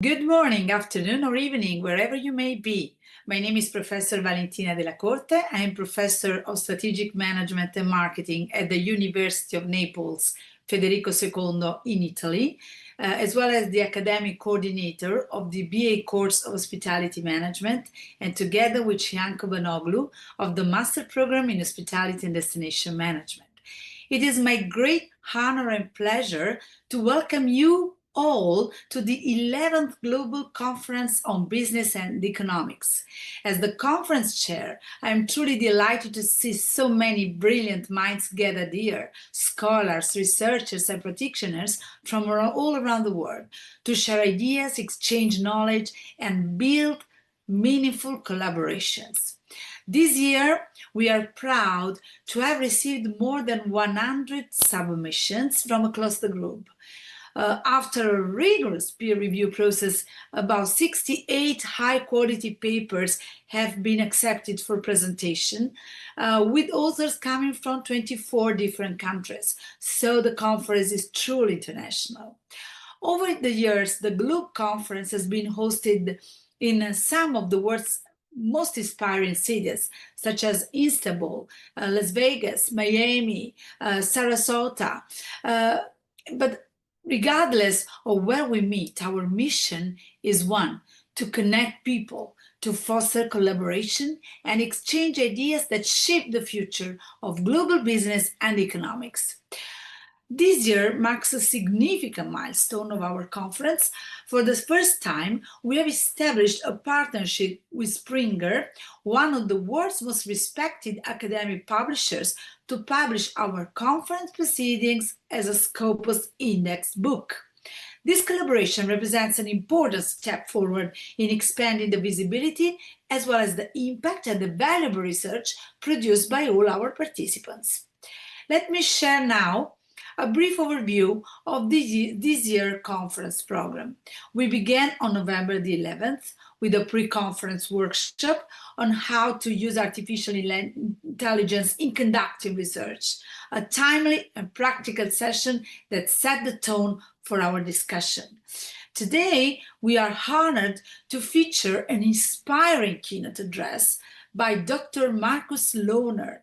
Good morning, afternoon, or evening, wherever you may be. My name is Professor Valentina Della Corte. I am Professor of Strategic Management and Marketing at the University of Naples, Federico II in Italy, as well as the Academic Coordinator of the BA Course of Hospitality Management, and together with Cianco Banoglu of the Master Program in Hospitality and Destination Management. It is my great honor and pleasure to welcome you all to the 11th Global Conference on Business and Economics. As the conference chair, I am truly delighted to see so many brilliant minds gathered here, scholars, researchers, and practitioners from all around the world, to share ideas, exchange knowledge, and build meaningful collaborations. This year, we are proud to have received more than 100 submissions from across the globe. After a rigorous peer review process, about 68 high-quality papers have been accepted for presentation, with authors coming from 24 different countries. So the conference is truly international. Over the years, the Globe Conference has been hosted in some of the world's most inspiring cities, such as Istanbul, Las Vegas, Miami, Sarasota. But regardless of where we meet, our mission is one: to connect people, to foster collaboration, and exchange ideas that shape the future of global business and economics. This year marks a significant milestone of our conference. For the first time, we have established a partnership with Springer, one of the world's most respected academic publishers, to publish our conference proceedings as a Scopus Index book. This collaboration represents an important step forward in expanding the visibility as well as the impact and the valuable research produced by all our participants. Let me share now a brief overview of this year's conference program. We began on November the 11th with a pre-conference workshop on how to use artificial intelligence in conducting research, a timely and practical session that set the tone for our discussion. Today, we are honored to feature an inspiring keynote address by Dr. Markus Launer,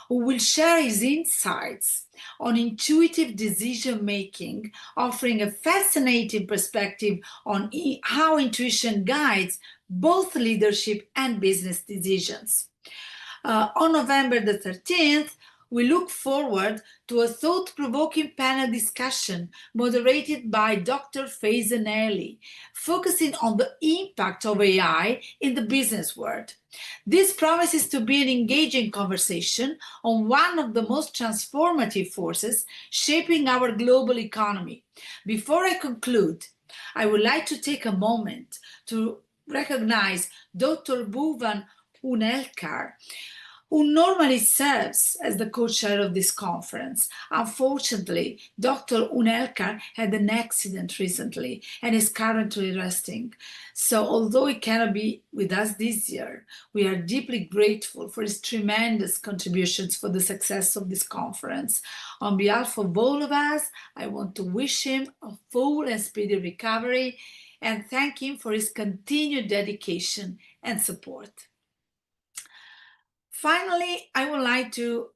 who will share his insights on intuitive decision-making, offering a fascinating perspective on how intuition guides both leadership and business decisions. On November the 13th, we look forward to a thought-provoking panel discussion moderated by Dr. Faison Ali, focusing on the impact of AI in the business world. This promises to be an engaging conversation on one of the most transformative forces shaping our global economy. Before I conclude, I would like to take a moment to recognize Dr. Bhuvan Unelkar, who normally serves as the co-chair of this conference. Unfortunately, Dr. Unelkar had an accident recently and is currently resting. So although he cannot be with us this year, we are deeply grateful for his tremendous contributions for the success of this conference. On behalf of all of us, I want to wish him a full and speedy recovery and thank him for his continued dedication and support. Finally, I would like to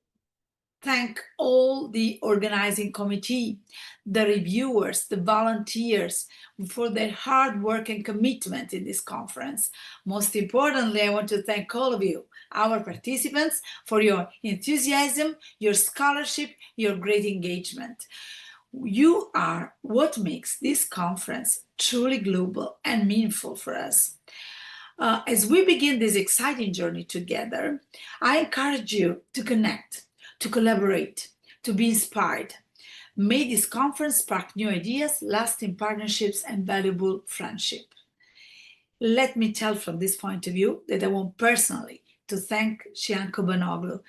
thank all the organizing committee, the reviewers, the volunteers for their hard work and commitment in this conference. Most importantly, I want to thank all of you, our participants, for your enthusiasm, your scholarship, your great engagement. You are what makes this conference truly global and meaningful for us. As we begin this exciting journey together, I encourage you to connect, to collaborate, to be inspired. May this conference spark new ideas, lasting partnerships, and valuable friendship. Let me tell from this point of view that I want personally to thank Cianco Banoglu,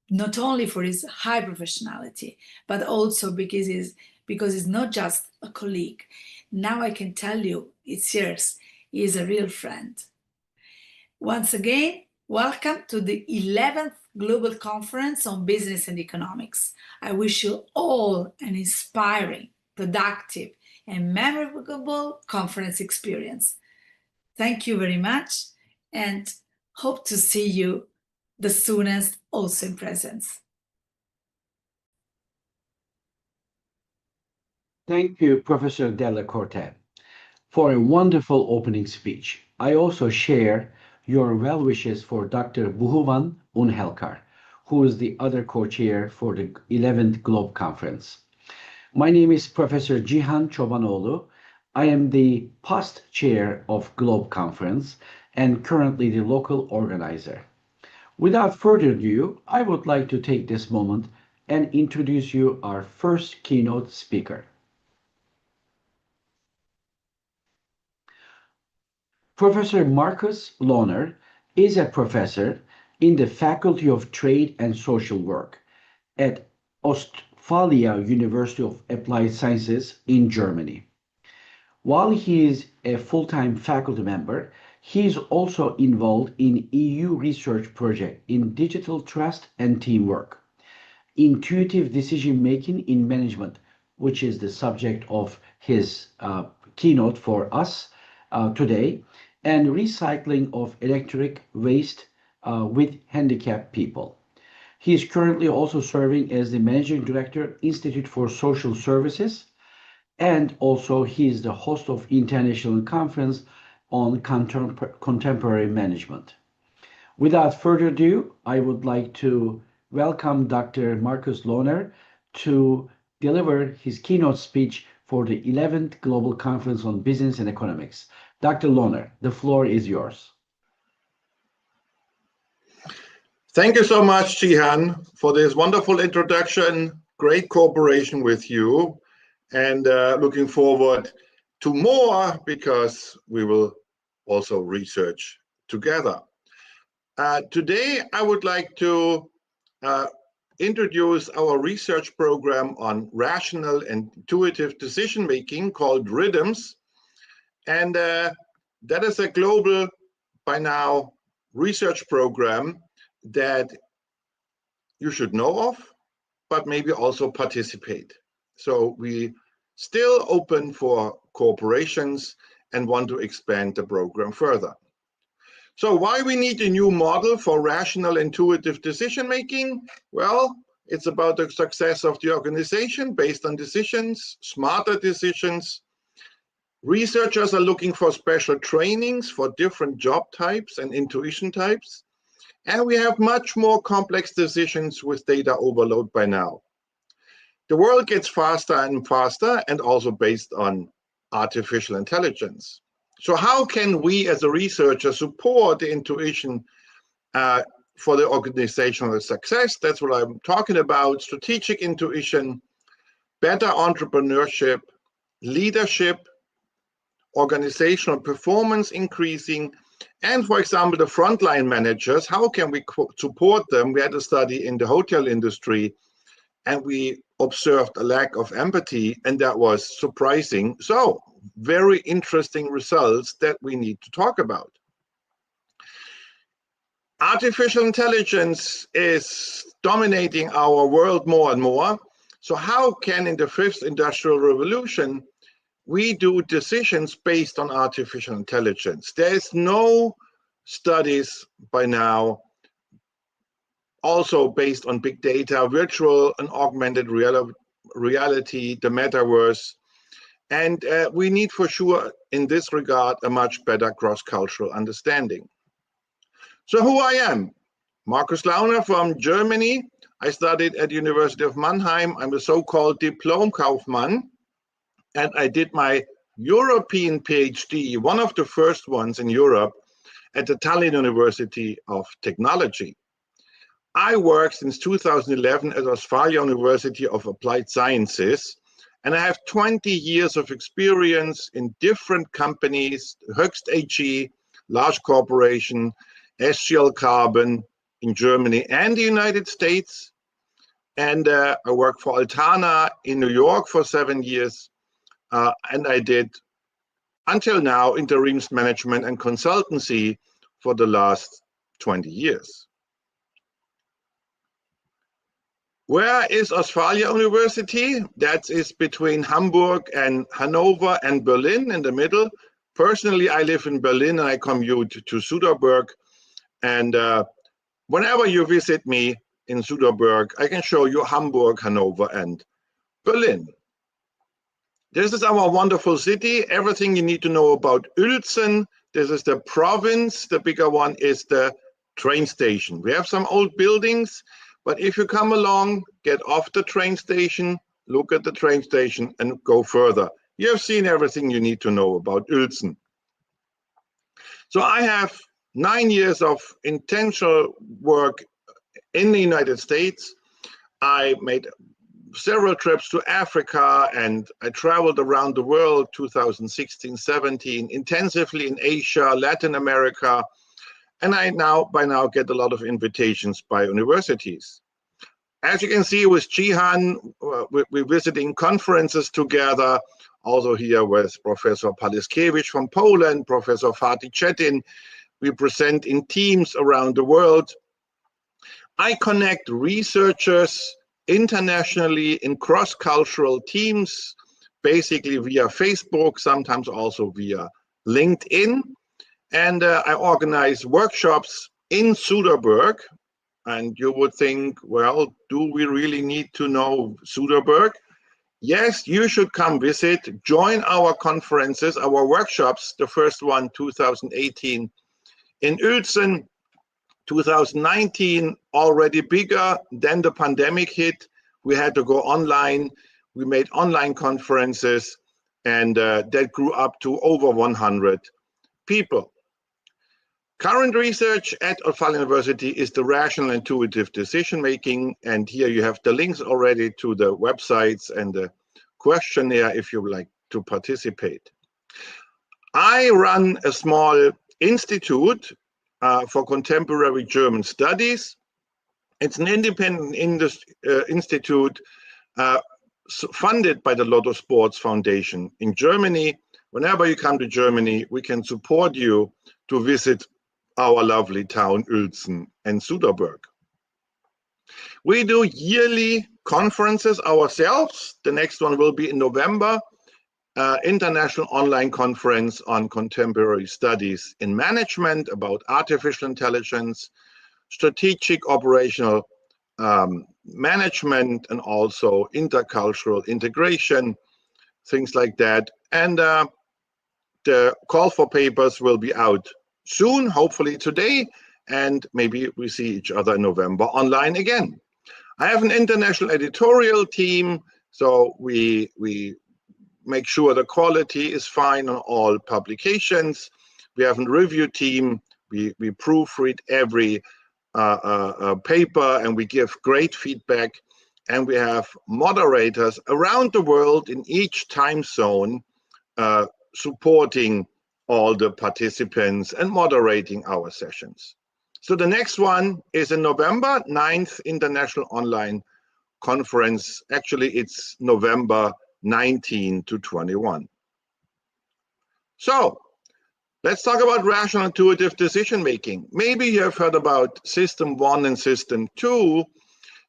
not only for his high professionality, but also because he's not just a colleague. Now I can tell you, it's yours, he is a real friend. Once again, welcome to the 11th Global Conference on Business and Economics. I wish you all an inspiring, productive, a memorable conference experience. Thank you very much and hope to see you the soonest also in presence. Thank you, Professor Della Corte, for a wonderful opening speech. I also share your well wishes for Dr. Bhuvan Unhelkar, who is the other co-chair for the 11th Globe Conference. My name is Professor Cihan Çobanoğlu. I am the past chair of Globe Conference and currently the local organizer. Without further ado, I would like to take this moment and introduce you our first keynote speaker. Professor Markus Launer is a professor in the Faculty of Trade and Social Work at Ostfalia University of Applied Sciences in Germany. While he is a full-time faculty member, he is also involved in EU research project in digital trust and teamwork, intuitive decision-making in management, which is the subject of his keynote for us today, and recycling of electric waste with handicapped people. He is currently also serving as the Managing Director, Institute for Social Services, and also he is the host of International Conference on Contemporary Management. Without further ado, I would like to welcome Dr. Markus Launer to deliver his keynote speech for the 11th Global Conference on Business and Economics. Dr. Launer, the floor is yours. Thank you so much, Cihan, for this wonderful introduction. Great cooperation with you, and looking forward to more because we will also research together. Today, I would like to introduce our research program on rational and intuitive decision-making called RIDMs. And that is a global, by now, research program that you should know of, but maybe also participate. So we still open for cooperations and want to expand the program further. So why we need a new model for rational intuitive decision-making? Well, it's about the success of the organization based on decisions, smarter decisions. Researchers are looking for special trainings for different job types and intuition types. And we have much more complex decisions with data overload by now. The world gets faster and faster and also based on artificial intelligence. So how can we as a researcher support the intuition for the organizational success? That's what I'm talking about. Strategic intuition, better entrepreneurship, leadership, organizational performance increasing, and for example, the frontline managers, how can we support them? We had a study in the hotel industry and we observed a lack of empathy, and that was surprising. So very interesting results that we need to talk about. Artificial intelligence is dominating our world more and more. So how can in the fifth industrial revolution we do decisions based on artificial intelligence? There is no studies by now also based on big data, virtual and augmented reality, the metaverse. And we need for sure in this regard a much better cross-cultural understanding. So who I am? Markus Launer from Germany. I studied at the University of Mannheim. I'm a so-called Diplom-Kaufmann. And I did my European PhD, one of the first ones in Europe, at the Tallinn University of Technology. I worked since 2011 at Ostfalia University of Applied Sciences, and I have 20 years of experience in different companies, Höchst AG, large corporation, SGL Carbon in Germany and the United States. And I worked for Altana in New York for 7 years. And I did, until now, interims management and consultancy for the last 20 years. Where is Ostfalia University? That is between Hamburg and Hanover and Berlin in the middle. Personally, I live in Berlin and I commute to Suderberg. And whenever you visit me in Suderberg, I can show you Hamburg, Hanover, and Berlin. This is our wonderful city. Everything you need to know about Uelzen. This is the province. The bigger one is the train station. We have some old buildings, but if you come along, get off the train station, look at the train station, and go further. You have seen everything you need to know about Uelzen. So I have 9 years of intentional work in the United States. I made several trips to Africa and I traveled around the world 2016, 17, intensively in Asia, Latin America, and I by now get a lot of invitations by universities. As you can see with Cihan, we're visiting conferences together, also here with Professor Paliskiewicz from Poland, Professor Fatih Çetin. We present in teams around the world. I connect researchers internationally in cross-cultural teams, basically via Facebook, sometimes also via LinkedIn. And I organize workshops in Suderberg. And you would think, well, do we really need to know Suderberg? Yes, you should come visit, join our conferences, our workshops, the first one, 2018 in Uelzen, 2019, already bigger. Then the pandemic hit. We had to go online. We made online conferences, and that grew up to over 100 people. Current research at Ostfalia University is the rational intuitive decision making, and here you have the links already to the websites and the questionnaire if you would like to participate. I run a small institute for contemporary German studies. It's an independent institute funded by the Lotto Sports Foundation in Germany. Whenever you come to Germany, we can support you to visit our lovely town Uelzen and Suderberg. We do yearly conferences ourselves. The next one will be in November, International Online Conference on Contemporary Studies in Management about artificial intelligence, strategic operational management, and also intercultural integration, things like that. And the call for papers will be out soon, hopefully today, and maybe we see each other in November online again. I have an international editorial team, so we make sure the quality is fine on all publications. We have a review team. We proofread every paper, and we give great feedback. And we have moderators around the world in each time zone supporting all the participants and moderating our sessions. So the next one is in November, 9th International Online Conference. Actually, it's November 19 to 21. So let's talk about rational intuitive decision making. Maybe you have heard about System 1 and System 2.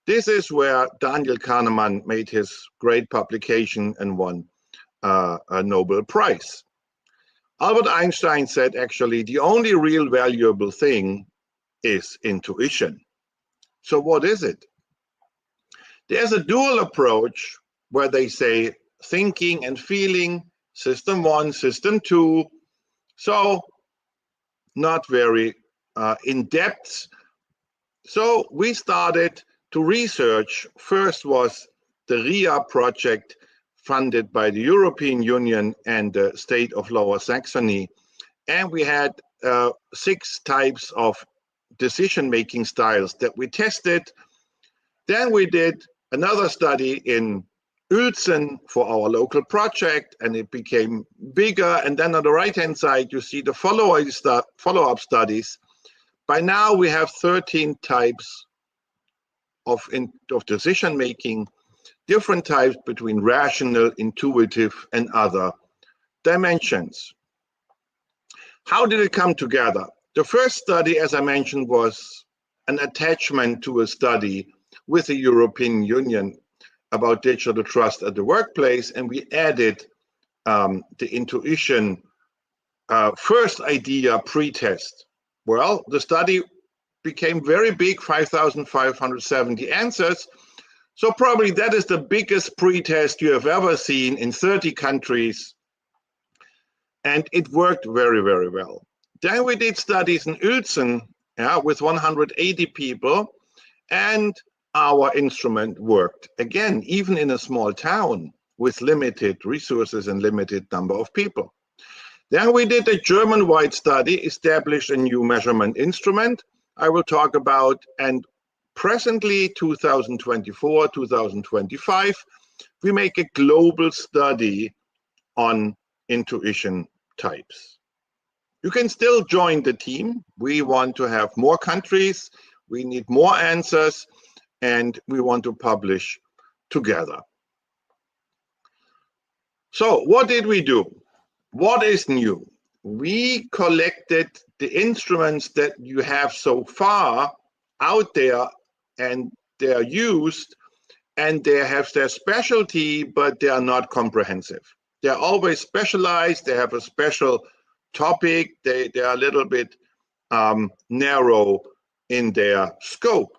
This is where Daniel Kahneman made his great publication and won a Nobel Prize. Albert Einstein said, actually, the only real valuable thing is intuition. So what is it? There's a dual approach where they say thinking and feeling, System 1, System 2. So not very in depth. So we started to research. First was the RIA project funded by the European Union and the state of Lower Saxony. And we had 6 types of decision-making styles that we tested. Then we did another study in Uelzen for our local project, and it became bigger. And then on the right-hand side, you see the follow-up studies. By now, we have 13 types of decision-making, different types between rational, intuitive, and other dimensions. How did it come together? The first study, as I mentioned, was an attachment to a study with the European Union about digital trust at the workplace, and we added the intuition first idea pre-test. Well, the study became very big, 5,570 answers. So probably that is the biggest pre-test you have ever seen in 30 countries. And it worked very, very well. Then we did studies in Uelzen, with 180 people, and our instrument worked. Again, even in a small town with limited resources and limited number of people. Then we did a German-wide study, established a new measurement instrument I will talk about, and presently 2024, 2025, we make a global study on intuition types. You can still join the team. We want to have more countries, we need more answers, and we want to publish together. So what did we do? What is new? We collected the instruments that you have so far out there, and they are used, and they have their specialty, but they are not comprehensive. They're always specialized, they have a special topic, they are a little bit narrow in their scope.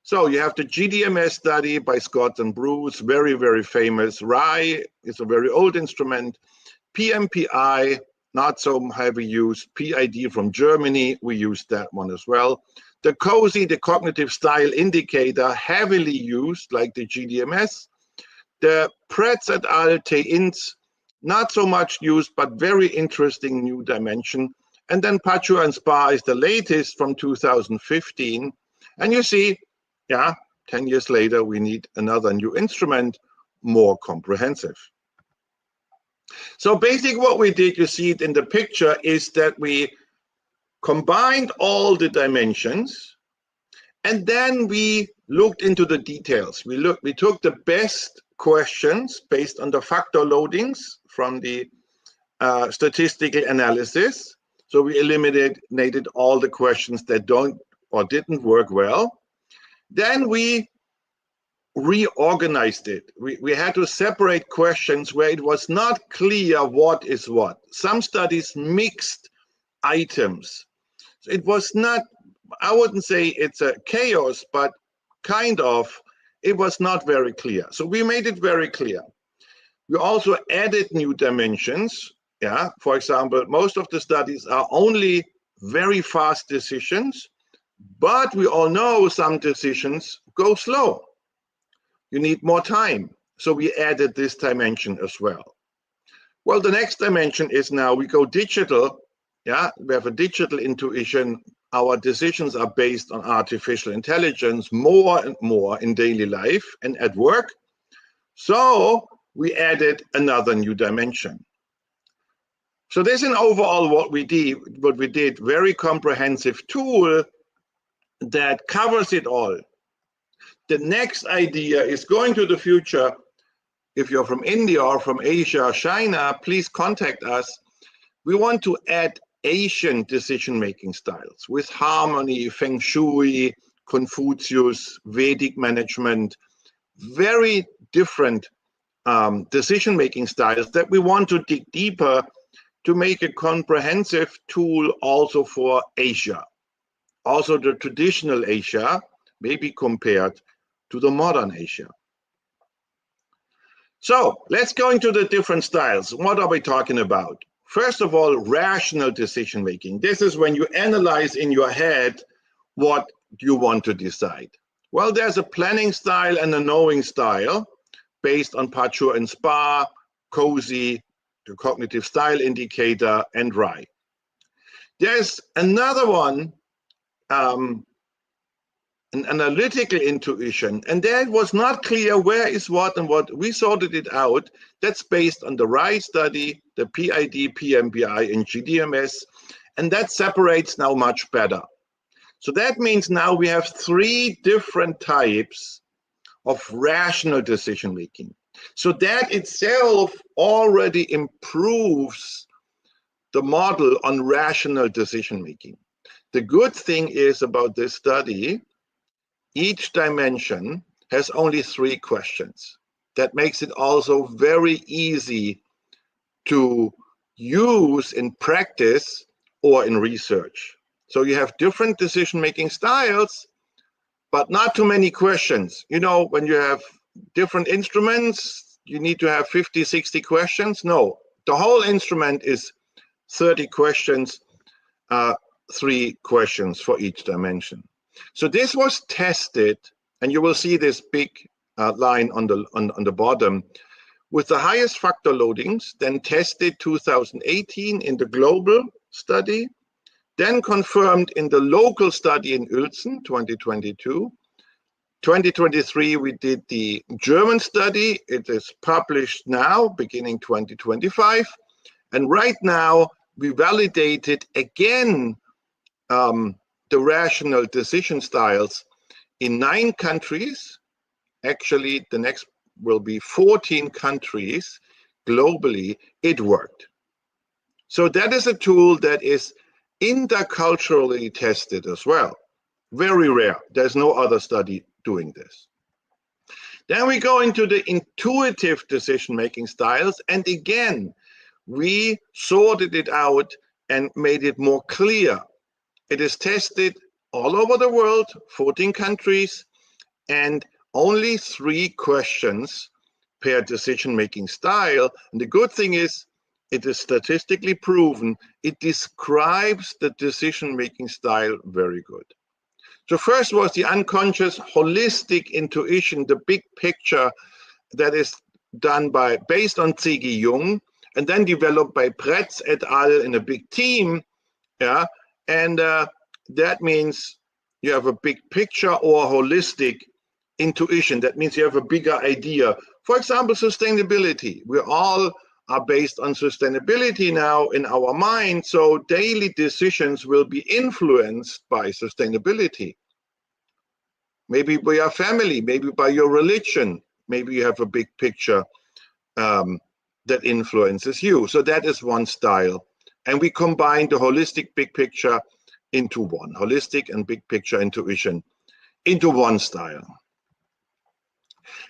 So you have the GDMS study by Scott and Bruce, very, very famous. RAI is a very old instrument. PMPI, not so heavy use. PID from Germany, we used that one as well. The COSI, the cognitive style indicator, heavily used like the GDMS. The Pretz et al. TEINS, not so much used, but very interesting new dimension. And then Pachur and Spa is the latest from 2015. And you see, 10 years later, we need another new instrument, more comprehensive. So basically what we did, you see it in the picture, is that we combined all the dimensions, and then we looked into the details. We took the best questions based on the factor loadings from the statistical analysis. So we eliminated all the questions that don't or didn't work well. Then we reorganized it. We had to separate questions where it was not clear what is what. Some studies mixed items. So it was not, I wouldn't say it's a chaos, but kind of, it was not very clear. So we made it very clear. We also added new dimensions. For example, most of the studies are only very fast decisions, but we all know some decisions go slow. You need more time. So we added this dimension as well. Well, the next dimension is now we go digital. We have a digital intuition. Our decisions are based on artificial intelligence more and more in daily life and at work. So we added another new dimension. So this is overall what we did, very comprehensive tool that covers it all. The next idea is going to the future. If you're from India or from Asia, China, please contact us. We want to add Asian decision-making styles with harmony, feng shui, Confucius, Vedic management, very different decision-making styles that we want to dig deeper to make a comprehensive tool also for Asia. Also the traditional Asia, maybe compared to the modern Asia. So let's go into the different styles. What are we talking about? First of all, rational decision making. This is when you analyze in your head what you want to decide. Well, there's a planning style and a knowing style based on Pachur and Spa, COSI, the cognitive style indicator, and RAI. There's another one, an analytical intuition, and that was not clear where is what and what. We sorted it out. That's based on the RAI study, the PID, PMPI, and GDMS, and that separates now much better. So that means now we have 3 different types of rational decision making. So that itself already improves the model on rational decision making. The good thing is about this study, each dimension has only 3 questions. That makes it also very easy to use in practice or in research. So you have different decision-making styles, but not too many questions. You know, when you have different instruments, you need to have 50, 60 questions. No, the whole instrument is 30 questions, 3 questions for each dimension. So this was tested, and you will see this big line on the bottom, with the highest factor loadings, then tested 2018 in the global study, then confirmed in the local study in Uelzen 2022. 2023, we did the German study. It is published now, beginning 2025. And right now, we validated again the rational decision styles in 9 countries. Actually, the next will be 14 countries globally. It worked. So that is a tool that is interculturally tested as well. Very rare. There's no other study doing this. Then we go into the intuitive decision-making styles. And again, we sorted it out and made it more clear. It is tested all over the world, 14 countries, and only 3 questions per decision-making style. And the good thing is, it is statistically proven. It describes the decision-making style very good. So first was the unconscious holistic intuition, the big picture that is done based on C.G. Jung, and then developed by Pretz et al. In a big team. Yeah, and that means you have a big picture or holistic intuition. That means you have a bigger idea. For example, sustainability. We all are based on sustainability now in our mind, so daily decisions will be influenced by sustainability. Maybe by your family, maybe by your religion, maybe you have a big picture that influences you. So that is one style. And we combine the holistic big picture into one, holistic and big picture intuition into one style.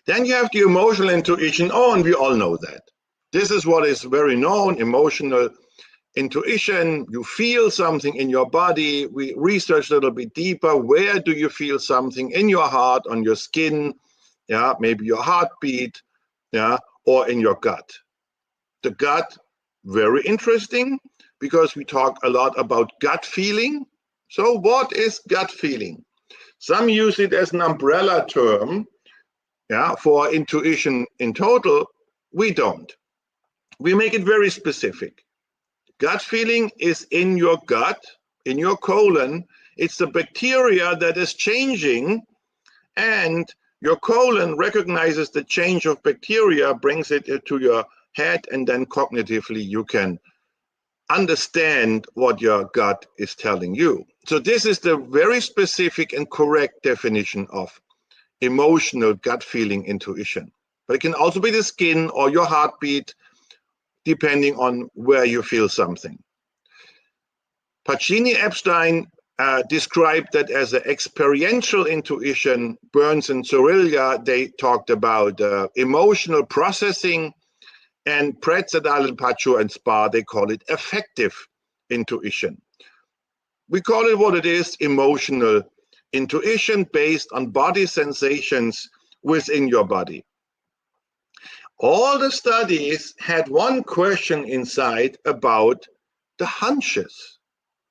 Then you have the emotional intuition. Oh, and we all know that. This is what is very known, emotional intuition. You feel something in your body. We researched a little bit deeper. Where do you feel something? In your heart, on your skin, yeah, maybe your heartbeat, yeah, or in your gut. The gut, very interesting, because we talk a lot about gut feeling. So what is gut feeling? Some use it as an umbrella term, yeah, for intuition in total. We don't. We make it very specific. Gut feeling is in your gut, in your colon. It's the bacteria that is changing, and your colon recognizes the change of bacteria, brings it to your head, and then cognitively you can understand what your gut is telling you. So this is the very specific and correct definition of emotional gut feeling intuition. But it can also be the skin or your heartbeat, depending on where you feel something. Pacini-Epstein described that as an experiential intuition. Burns and Zorilla, they talked about emotional processing, and Pretz et al. Pacho and Spa, they call it affective intuition. We call it what it is, emotional intuition based on body sensations within your body. All the studies had one question inside about the hunches.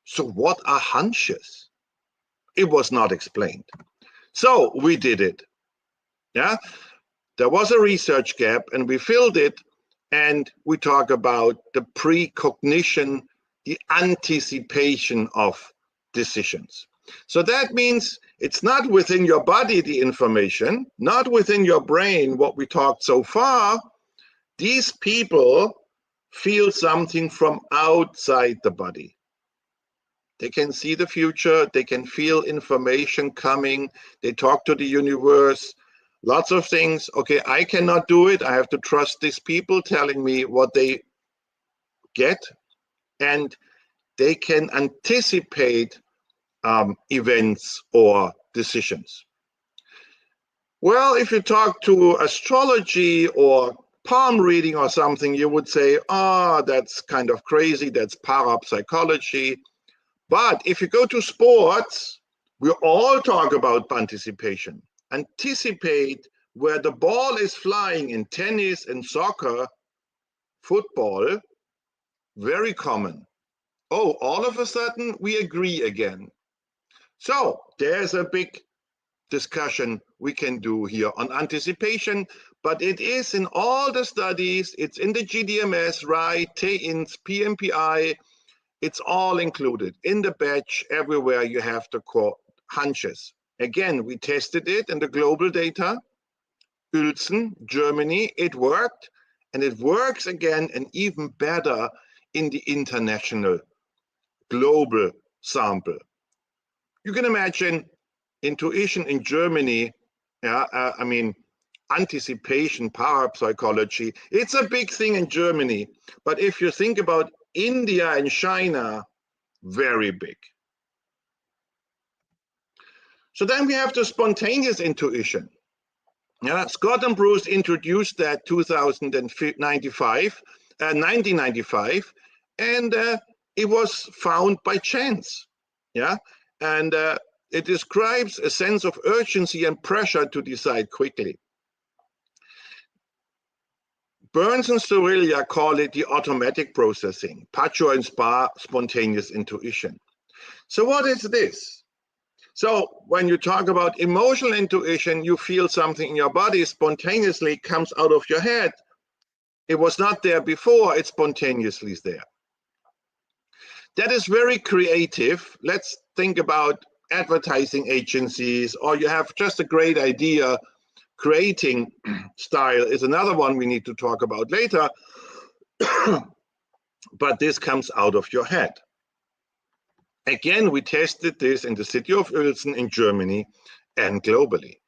So what are hunches? It was not explained. So we did it. Yeah, there was a research gap and we filled it, and we talk about the precognition, the anticipation of decisions. So that means it's not within your body, the information, not within your brain, what we talked so far. These people feel something from outside the body. They can see the future, they can feel information coming, they talk to the universe, lots of things. Okay, I cannot do it. I have to trust these people telling me what they get, and they can anticipate events or decisions. Well, if you talk to astrology or palm reading or something, you would say, oh, that's kind of crazy, that's parapsychology. But if you go to sports, we all talk about anticipation. Anticipate where the ball is flying in tennis and soccer, football, very common. Oh, all of a sudden we agree again. So there's a big discussion we can do here on anticipation, but it is in all the studies, it's in the GDMS, right, TINS, PMPI, it's all included in the batch. Everywhere you have the core hunches. Again, we tested it in the global data. Uelzen, Germany, it worked, and it works again and even better in the international global sample. You can imagine intuition in Germany, I mean, anticipation, parapsychology, it's a big thing in Germany. But if you think about India and China, very big. So then we have the spontaneous intuition. Scott and Bruce introduced that 1995, and it was found by chance. Yeah, and it describes a sense of urgency and pressure to decide quickly. Burns and Storilia call it the automatic processing, Pacho and Spa spontaneous intuition. So what is this? So when you talk about emotional intuition, you feel something in your body spontaneously comes out of your head. It was not there before, it's spontaneously there. That is very creative. Let's think about advertising agencies, or you have just a great idea. Creating style is another one we need to talk about later. But this comes out of your head. Again, we tested this in the city of Uelzen in Germany and globally.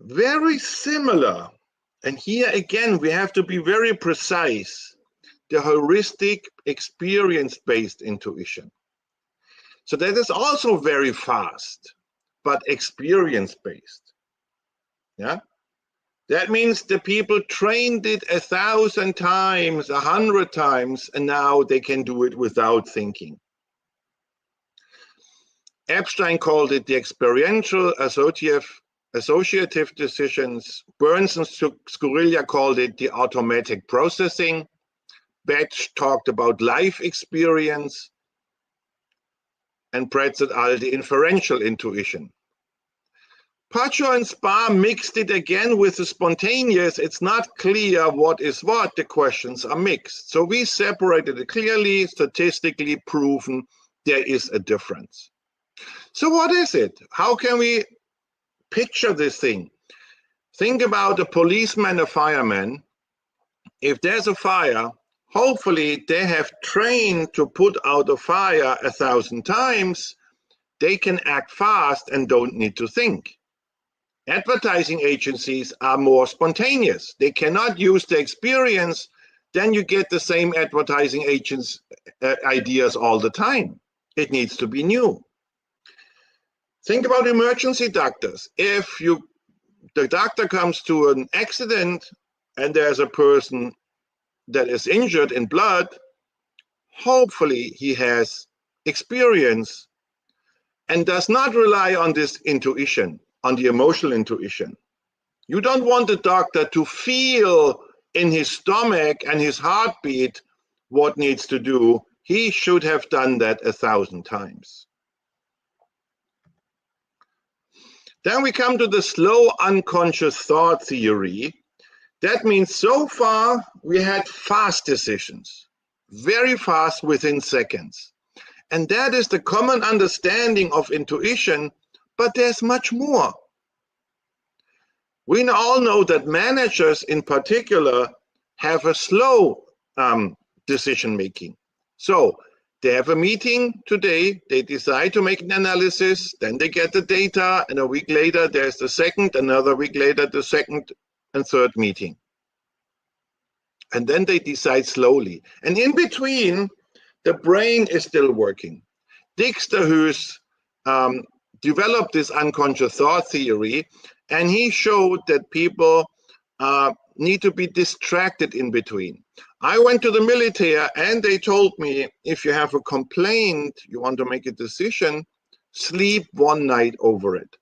Very similar, and here again we have to be very precise, the heuristic experience-based intuition. So that is also very fast, but experience-based. Yeah, that means the people trained it 1,000 times, 100 times, and now they can do it without thinking. Epstein called it the experiential associative decisions. Burns and Storilia called it the automatic processing. Batch talked about life experience. And Pretz et al. The inferential intuition. Pacho and Spa mixed it again with the spontaneous. It's not clear what is what. The questions are mixed. So we separated it clearly, statistically proven there is a difference. So what is it? How can we picture this thing? Think about a policeman, a fireman. If there's a fire, hopefully they have trained to put out a fire 1,000 times. They can act fast and don't need to think. Advertising agencies are more spontaneous. They cannot use the experience. Then you get the same advertising agents' ideas all the time. It needs to be new. Think about emergency doctors. If the doctor comes to an accident and there's a person that is injured in blood, hopefully he has experience and does not rely on this intuition, on the emotional intuition. You don't want the doctor to feel in his stomach and his heartbeat what needs to do. He should have done that 1,000 times. Then we come to the slow unconscious thought theory. That means so far we had fast decisions, very fast within seconds. And that is the common understanding of intuition, but there's much more. We all know that managers in particular have a slow decision making. So they have a meeting today, they decide to make an analysis, then they get the data, and a week later there's the second, another week later the second and third meeting. And then they decide slowly. And in between, the brain is still working. Dijksterhuis developed this unconscious thought theory, and he showed that people need to be distracted in between. I went to the military and they told me, if you have a complaint, you want to make a decision, sleep one night over it.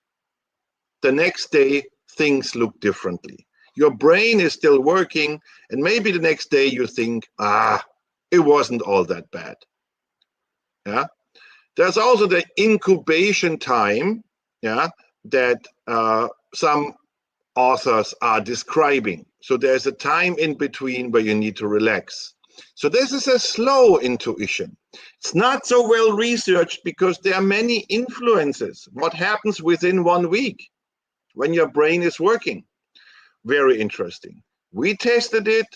The next day, things look differently. Your brain is still working, and maybe the next day you think, it wasn't all that bad. Yeah. There's also the incubation time, yeah, that some authors are describing. So there's a time in between where you need to relax. So this is a slow intuition. It's not so well researched because there are many influences. What happens within 1 week when your brain is working? Very interesting. We tested it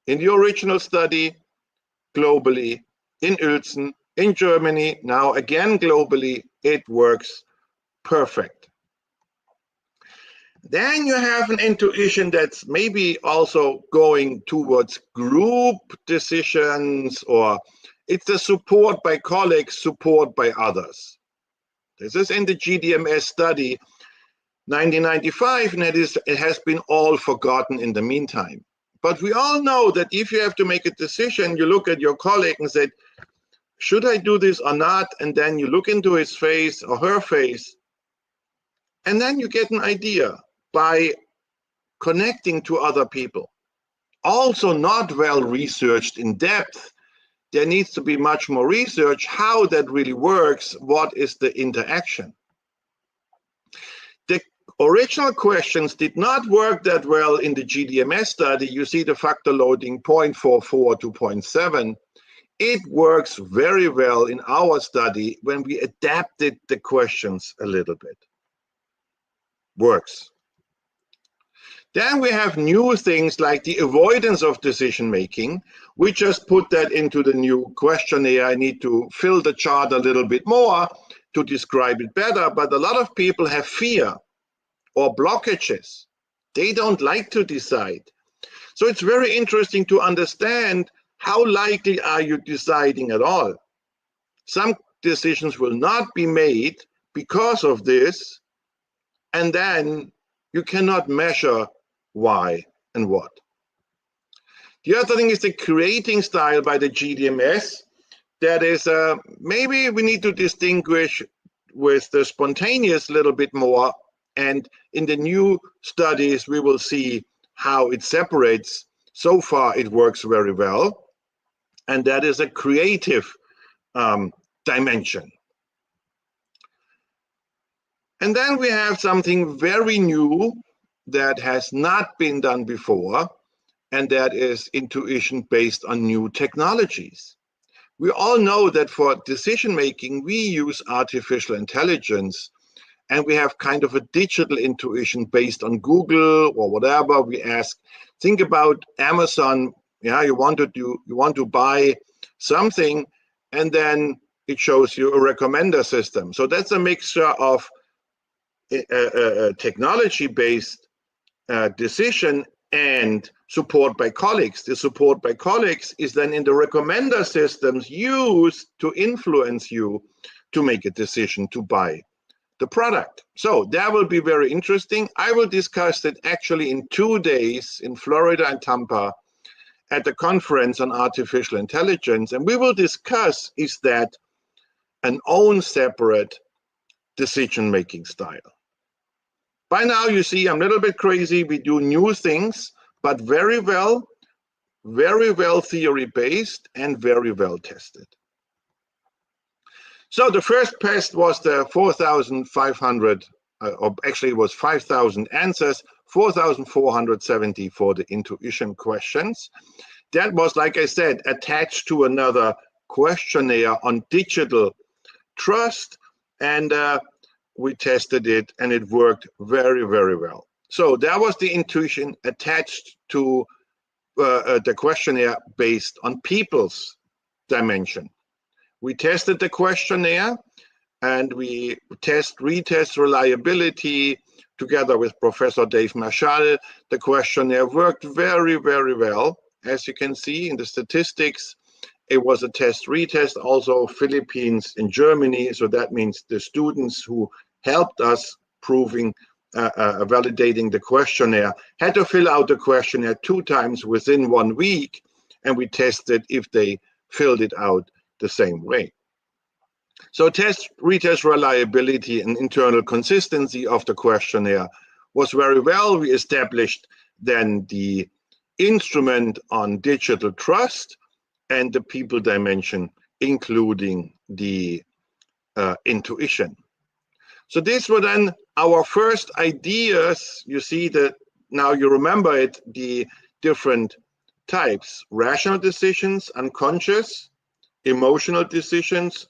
in the original study globally, in Uelzen, in Germany, now again globally. It works perfect. Then you have an intuition that's maybe also going towards group decisions, or it's the support by colleagues, support by others. This is in the GDMS study 1995, and it has been all forgotten in the meantime. But we all know that if you have to make a decision, you look at your colleague and say, should I do this or not? And then you look into his face or her face, and then you get an idea by connecting to other people. Also not well researched in depth. There needs to be much more research how that really works. What is the interaction? The original questions did not work that well in the GDMS study. You see the factor loading 0.44 to 0.7. It works very well in our study when we adapted the questions a little bit. Works. Then we have new things like the avoidance of decision making. We just put that into the new questionnaire. I need to fill the chart a little bit more to describe it better, but a lot of people have fear or blockages. They don't like to decide. So it's very interesting to understand how likely are you deciding at all. Some decisions will not be made because of this, and then you cannot measure why and what. The other thing is the creating style by the GDMS. That is, maybe we need to distinguish with the spontaneous a little bit more, and in the new studies we will see how it separates. So far it works very well, and that is a creative dimension. And then we have something very new that has not been done before, and that is intuition based on new technologies. We all know that for decision making, we use artificial intelligence, and we have kind of a digital intuition based on Google or whatever. We ask, think about Amazon. Yeah, you want to buy something, and then it shows you a recommender system. So that's a mixture of technology-based decision and support by colleagues. The support by colleagues is then in the recommender systems used to influence you to make a decision to buy the product. So that will be very interesting. I will discuss it actually in 2 days in Florida and Tampa at the conference on artificial intelligence, and we will discuss, is that an own separate decision-making style. By now, you see, I'm a little bit crazy. We do new things, but very well theory-based and very well tested. So the first test was the 4,500, or actually it was 5,000 answers, 4,470 for the intuition questions. That was, like I said, attached to another questionnaire on digital trust, and we tested it, and it worked very, very well. So that was the intuition attached to the questionnaire based on people's dimension. We tested the questionnaire, and we retest reliability together with Professor Dave Marshall. The questionnaire worked very, very well, as you can see in the statistics, It was a test-retest, also Philippines and Germany. So that means the students who helped us validating the questionnaire had to fill out the questionnaire 2 times within 1 week, and we tested if they filled it out the same way. So retest reliability and internal consistency of the questionnaire was very well. We established then the instrument on digital trust and the people dimension, including the intuition. So these were then our first ideas. You see that now you remember it, the different types: rational decisions, unconscious, emotional decisions,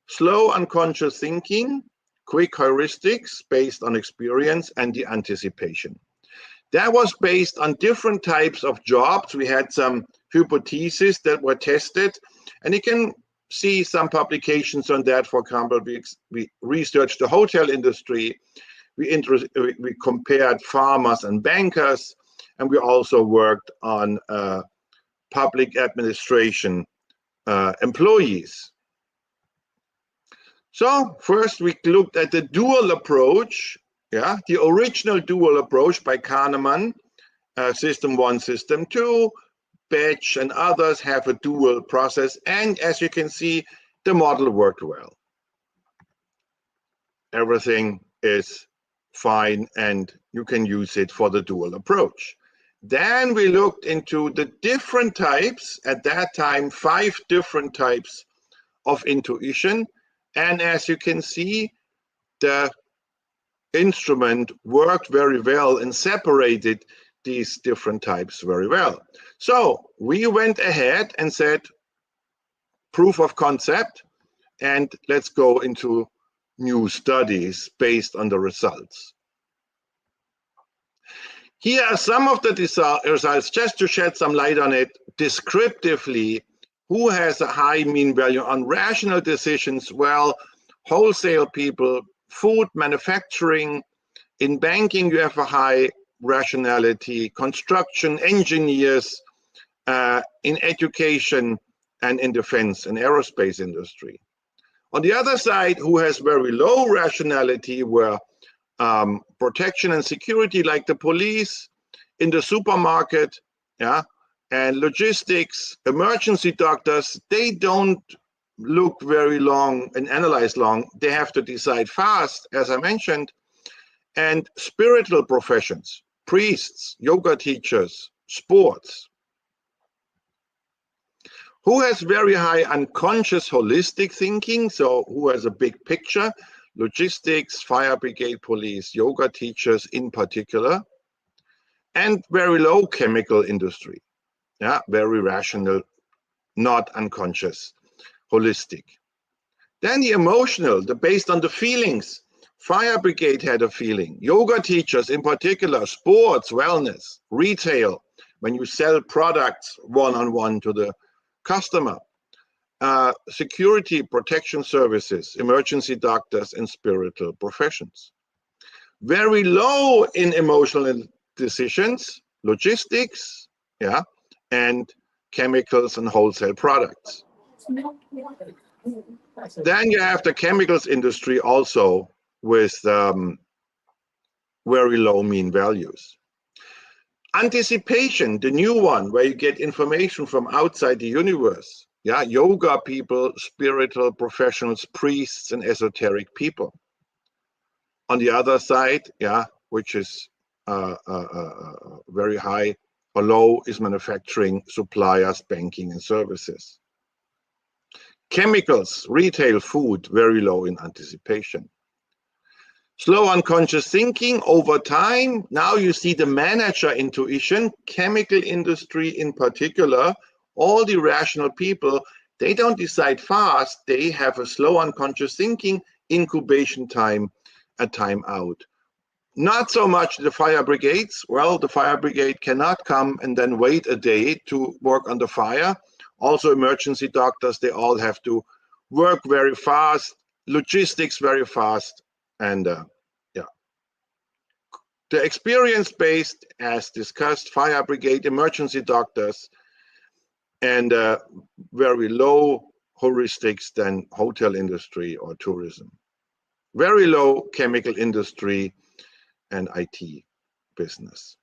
slow unconscious thinking, quick heuristics based on experience, and the anticipation. That was based on different types of jobs. We had some hypotheses that were tested, and you can see some publications on that. For example, we researched the hotel industry, we compared farmers and bankers, and we also worked on public administration employees. So first we looked at the dual approach, the original dual approach by Kahneman, system 1, system 2. Batch and others have a dual process, and as you can see, the model worked well. Everything is fine, and you can use it for the dual approach. Then we looked into the different types, at that time 5 different types of intuition, and as you can see, the instrument worked very well and separated these different types very well. So we went ahead and said proof of concept, and let's go into new studies based on the results. Here are some of the results, just to shed some light on it descriptively. Who has a high mean value on rational decisions? Well, wholesale people, food manufacturing. In banking, you have a high rationality, construction, engineers, in education, and in defense and aerospace industry. On the other side, who has very low rationality were protection and security, like the police, in the supermarket, and logistics, emergency doctors. They don't look very long and analyze long. They have to decide fast, as I mentioned. And spiritual professions, priests, yoga teachers, sports. Who has very high unconscious holistic thinking? So who has a big picture? Logistics, fire brigade, police, yoga teachers in particular. And very low chemical industry. Very rational, not unconscious, holistic. Then the emotional, based on the feelings. Fire brigade had a feeling. Yoga teachers in particular, sports, wellness, retail, when you sell products one-on-one to the customer. Security, protection services, emergency doctors, and spiritual professions. Very low in emotional decisions, logistics, and chemicals and wholesale products. Then you have the chemicals industry also with very low mean values. Anticipation, the new one, where you get information from outside the universe. Yoga people, spiritual professionals, priests, and esoteric people. On the other side, which is very high or low, is manufacturing, suppliers, banking, and services. Chemicals, retail, food, very low in anticipation. Slow unconscious thinking over time. Now you see the manager intuition, chemical industry in particular, all the rational people, they don't decide fast. They have a slow unconscious thinking, incubation time, a time out. Not so much the fire brigades. Well, the fire brigade cannot come and then wait a day to work on the fire. Also emergency doctors, they all have to work very fast, logistics very fast, and the experience-based, as discussed, fire brigade, emergency doctors, and very low heuristics than hotel industry or tourism. Very low chemical industry and IT business.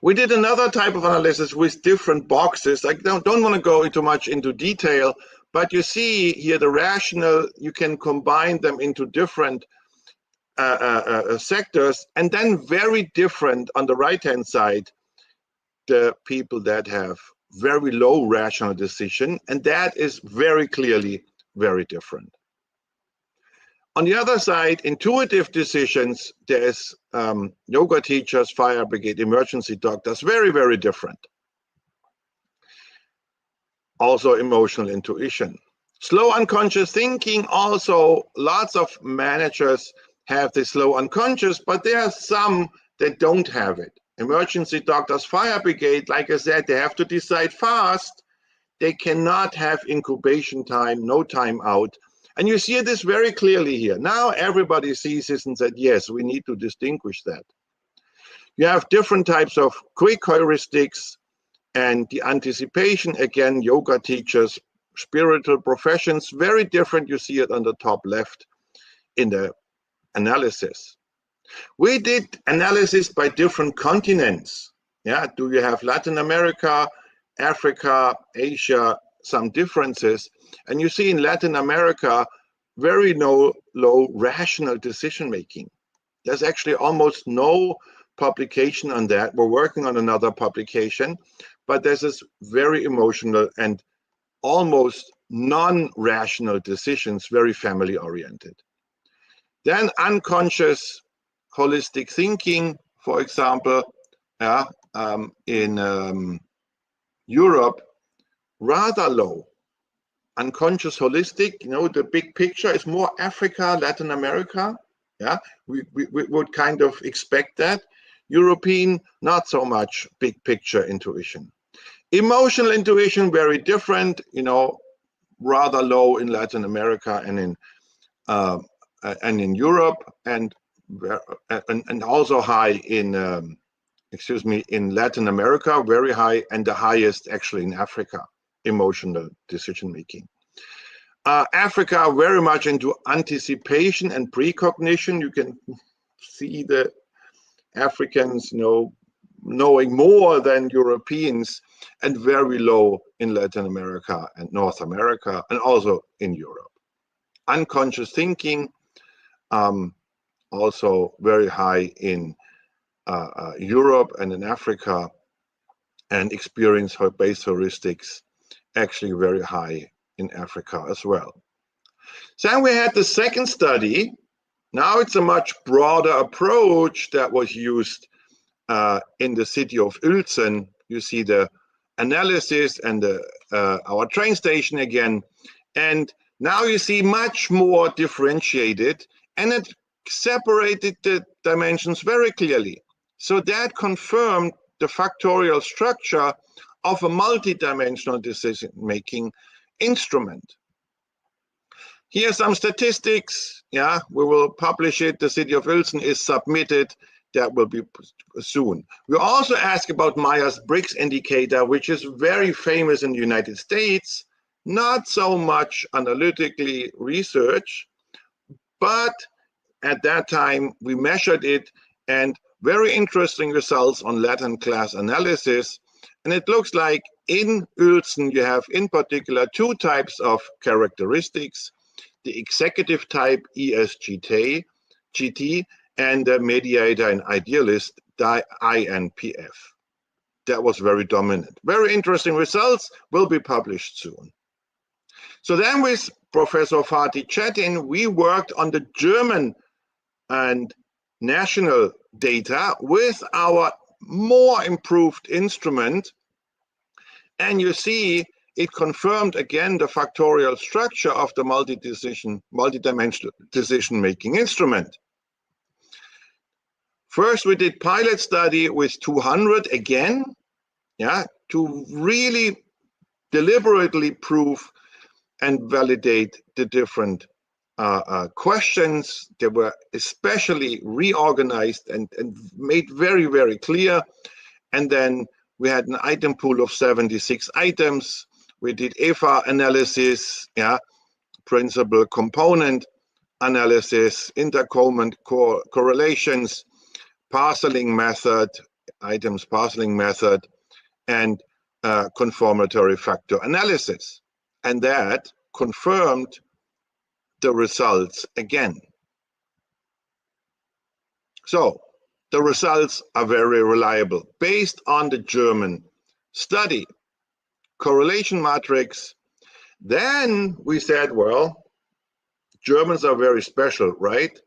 We did another type of analysis with different boxes. I don't want to go too much into detail, but you see here the rationale, you can combine them into different sectors, and then very different on the right-hand side, the people that have very low rational decision, and that is very clearly very different. On the other side, intuitive decisions, there's yoga teachers, fire brigade, emergency doctors, very, very different. Also emotional intuition. Slow unconscious thinking, also lots of managers have the slow unconscious, but there are some that don't have it. Emergency doctors, fire brigade, like I said, they have to decide fast. They cannot have incubation time, no time out. And you see this very clearly here. Now everybody sees this and said, yes, we need to distinguish that. You have different types of quick heuristics and the anticipation, again, yoga teachers, spiritual professions, very different. You see it on the top left in the analysis. We did analysis by different continents. Yeah, do you have Latin America, Africa, Asia, some differences? And you see in Latin America, very low rational decision making. There's actually almost no publication on that. We're working on another publication, but there's this very emotional and almost non-rational decisions, very family oriented. Then unconscious holistic thinking, for example, in Europe, rather low. Unconscious holistic, you know, the big picture is more Africa, Latin America. Yeah, we would kind of expect that. European, not so much big picture intuition. Emotional intuition, very different, you know, rather low in Latin America and in Europe, and also high in in Latin America, very high, and the highest actually in Africa, emotional decision making. Africa very much into anticipation and precognition. You can see the Africans, you know, knowing more than Europeans, and very low in Latin America and North America, and also in Europe. Unconscious thinking, also very high in Europe and in Africa, and experience-based heuristics actually very high in Africa as well. Then we had the second study. Now it's a much broader approach that was used in the city of Uelzen. You see the analysis and our train station again. And now you see much more differentiated, and it separated the dimensions very clearly. So that confirmed the factorial structure of a multidimensional decision-making instrument. Here are some statistics. Yeah, we will publish it. The city of Uelzen is submitted. That will be soon. We also ask about Myers-Briggs indicator, which is very famous in the United States, not so much analytically researched, but at that time we measured it, and very interesting results on Latin class analysis. And it looks like in Uelzen you have in particular two types of characteristics: the executive type ESGT, and the mediator and idealist INPF. That was very dominant. Very interesting results, will be published soon. So then with Professor Fatih Çetin, we worked on the German and national data with our more improved instrument. And you see, it confirmed again the factorial structure of the multidimensional decision-making instrument. First, we did pilot study with 200 again, yeah, to really deliberately prove and validate the different questions. They were especially reorganized and made very, very clear. And then We had an item pool of 76 items. We did EFA analysis, principal component analysis, intercomponent correlations, parceling method, items parceling method, and conformatory factor analysis. And that confirmed the results again. So the results are very reliable based on the German study. Correlation matrix. Then we said, well, Germans are very special, right?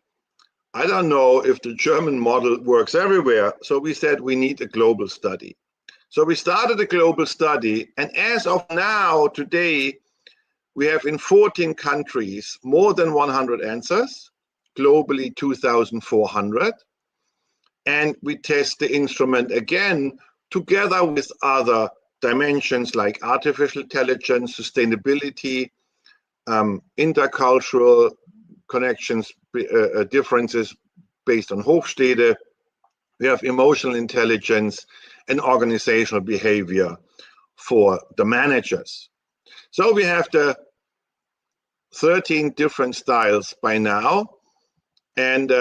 I don't know if the German model works everywhere. So we said we need a global study. So we started a global study, and as of now, today, we have in 14 countries more than 100 answers, globally 2,400. And we test the instrument again together with other dimensions like artificial intelligence, sustainability, intercultural connections, differences based on Hofstede. We have emotional intelligence and organizational behavior for the managers. So we have the 13 different styles by now. And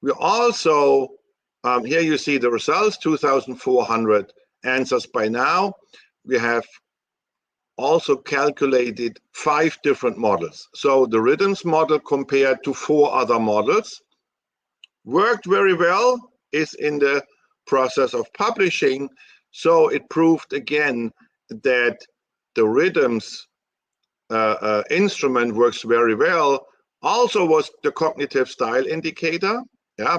we also, here you see the results, 2,400 answers by now. We have also calculated 5 different models. So the RIDMs model compared to 4 other models worked very well, is in the process of publishing. So it proved again that the RIDMs instrument works very well. Also was the cognitive style indicator,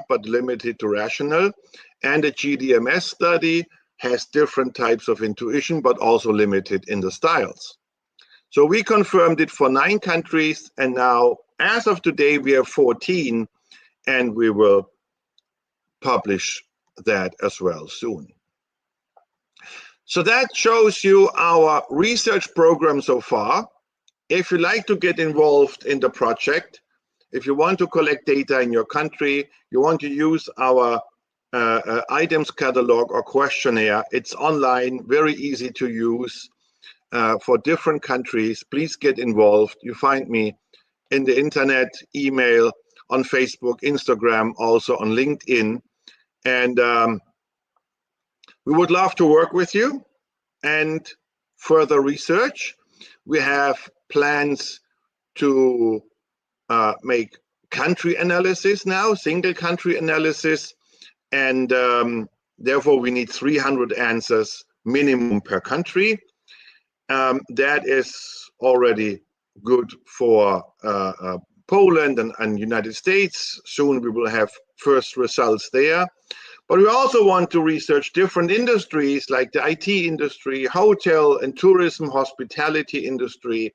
but limited to rational. And the GDMS study has different types of intuition, but also limited in the styles. So we confirmed it for 9 countries, and now, as of today, we have 14, and we will publish that as well soon. So that shows you our research program so far. If you like to get involved in the project, if you want to collect data in your country, you want to use our items catalog or questionnaire, it's online, very easy to use for different countries. Please get involved. You find me in the internet, email, on Facebook, Instagram, also on LinkedIn. And we would love to work with you and further research. We have plans to make country analysis now, single country analysis, and therefore we need 300 answers minimum per country. That is already good for Poland and United States. Soon we will have first results there. But we also want to research different industries like the IT industry, hotel and tourism, hospitality industry,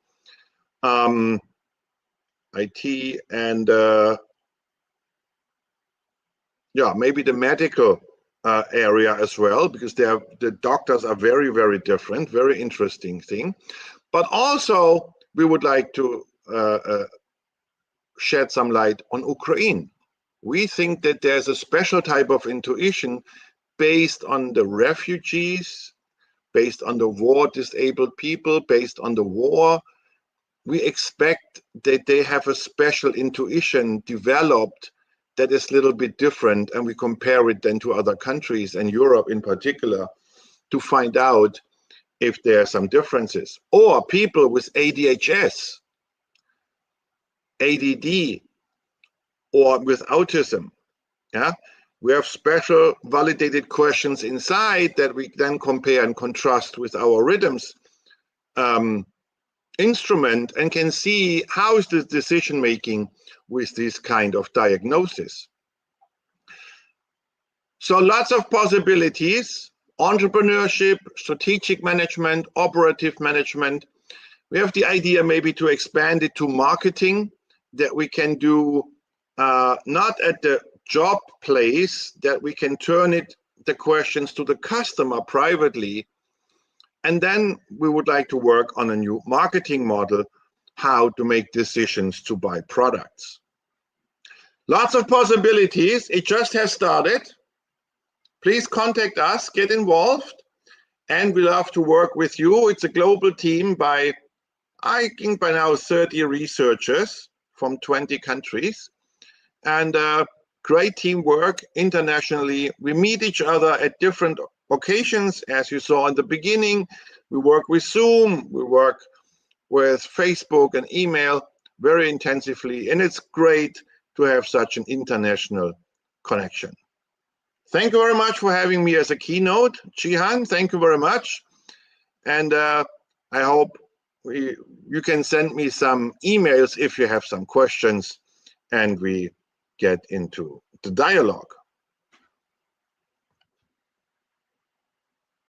IT, and maybe the medical area as well, because the doctors are very, very different, very interesting thing. But also we would like to shed some light on Ukraine. We think that there's a special type of intuition based on the refugees, based on the war-disabled people, based on the war. We expect that they have a special intuition developed that is a little bit different, and we compare it then to other countries and Europe in particular to find out if there are some differences. Or people with ADHS, ADD, or with autism. We have special validated questions inside that we then compare and contrast with our RIDMs instrument and can see how is the decision making with this kind of diagnosis. So lots of possibilities: entrepreneurship, strategic management, operative management. We have the idea maybe to expand it to marketing, that we can do not at the job place, that we can turn the questions to the customer privately. And then we would like to work on a new marketing model, how to make decisions to buy products. Lots of possibilities. It just has started. Please contact us, get involved. and we love to work with you. It's a global team by, I think by now, 30 researchers from 20 countries, and great teamwork internationally. We meet each other at different occasions, as you saw in the beginning. We work with Zoom, we work with Facebook and email very intensively, and it's great to have such an international connection. Thank you very much for having me as a keynote. Jihan, thank you very much. And I hope you can send me some emails if you have some questions and we get into the dialogue.